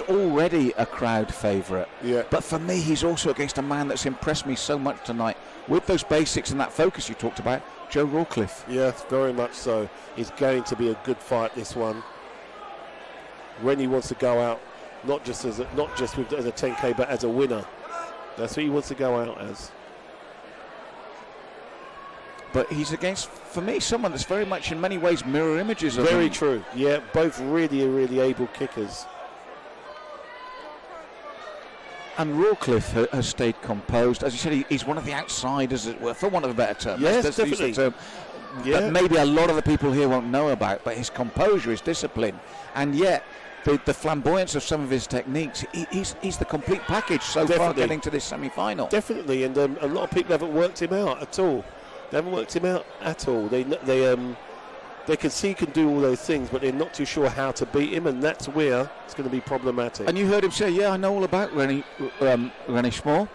already a crowd favourite. Yeah. But for me, he's also against a man that's impressed me so much tonight with those basics and that focus you talked about, Joe Rawcliffe. Yes, very much so. It's going to be a good fight, this one. Rennie wants to go out not just as a 10K, but as a winner. That's what he wants to go out as. But he's against, for me, someone that's very much in many ways mirror images of him. Very true. Yeah, both really, really able kickers. And Rawcliffe has stayed composed. As you said, he's one of the outsiders, as it were, for want of a better term. Yes, that's definitely. Term that maybe a lot of the people here won't know about, but his composure, his discipline, and yet the flamboyance of some of his techniques, he's the complete package so far getting to this semi-final. Definitely, and a lot of people haven't worked him out at all. They haven't worked him out at all. They can see he can do all those things, but they're not too sure how to beat him, and that's where it's going to be problematic. And you heard him say, "Yeah, I know all about Rennie Smaal.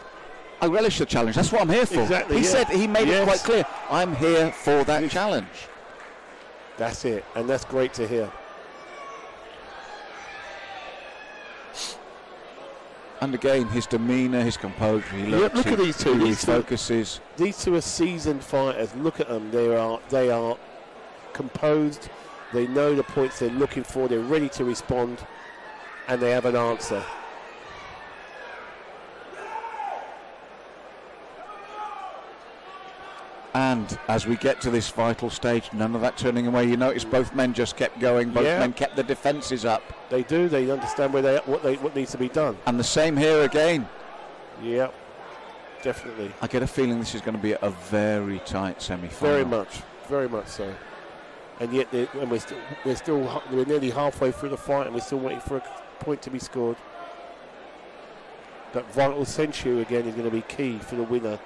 I relish the challenge. That's what I'm here for." Exactly. He said, he made it quite clear, "I'm here for that challenge." That's it, and that's great to hear. And again, his demeanour, his composure, he looks, look at these two. He focuses. These two are seasoned fighters. Look at them. They are composed. They know the points they're looking for. They're ready to respond, and they have an answer. And as we get to this vital stage, none of that turning away. You notice both men just kept going. Both men kept the defences up. They do. They understand what needs to be done. And the same here again. Yeah, definitely. I get a feeling this is going to be a very tight semi-final. Very much so. And yet, we're nearly halfway through the fight, and we're still waiting for a point to be scored. That vital century again is going to be key for the winner.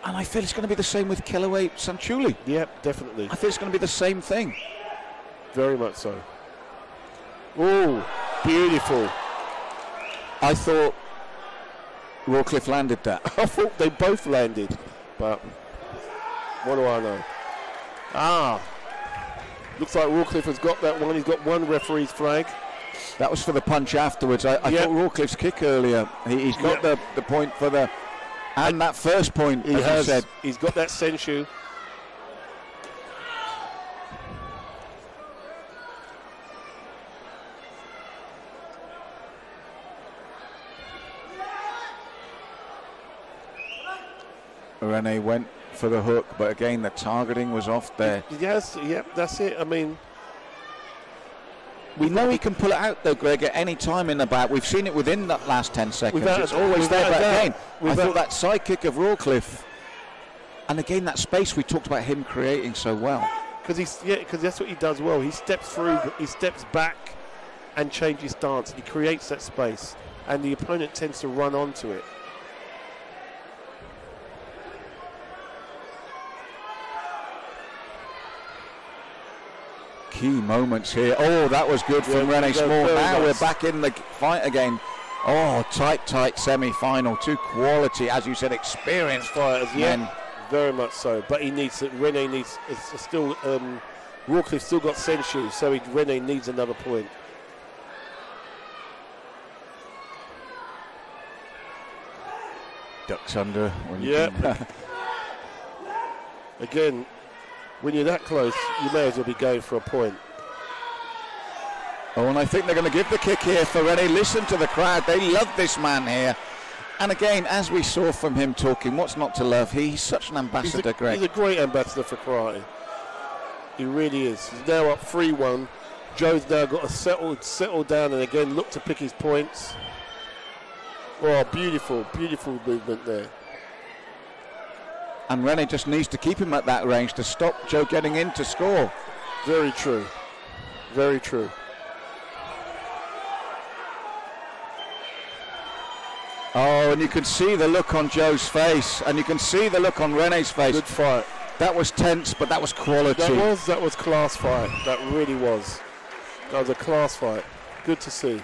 And I feel it's going to be the same with Kellaway Sanchuli. Yep, definitely. I feel it's going to be the same thing. Very much so. Oh, beautiful. I thought Rawcliffe landed that. I thought they both landed, but what do I know? Looks like Rawcliffe has got that one. He's got one referee's flag. That was for the punch afterwards. I thought Rawcliffe's kick earlier, he's got the point for the... And that first point, as you said. He's got that Senshu. Rene went for the hook, but again, the targeting was off there. Yes, that's it. I mean... We know he can pull it out, though, Greg, at any time in the bout. We've seen it within that last 10 seconds. It's always there, but again, I thought that side kick of Rawcliffe, and again, that space we talked about him creating so well. Because that's what he does well. He steps through, he steps back and changes stance. He creates that space, and the opponent tends to run onto it. Key moments here. Oh, that was good from Rene Smaal. Now we're back in the fight again. Oh, tight semi-final. Two quality, as you said, experienced fighters. Yeah, very much so. But Rene needs still. Rawcliffe still got Senshu, so Rene needs another point. Ducks under. Again. When you're that close, you may as well be going for a point. Oh, and I think they're going to give the kick here for Rene. Listen to the crowd. They love this man here. And again, as we saw from him talking, what's not to love? He's such an ambassador, Greg. He's a great ambassador for karate. He really is. He's now up 3-1. Joe's now got to settle down and again look to pick his points. Oh, beautiful movement there. And Rene just needs to keep him at that range to stop Joe getting in to score. Very true. Very true. Oh, and you can see the look on Joe's face, and you can see the look on Rene's face. Good fight. That was tense, but that was quality. That was class fight. That really was. That was a class fight. Good to see.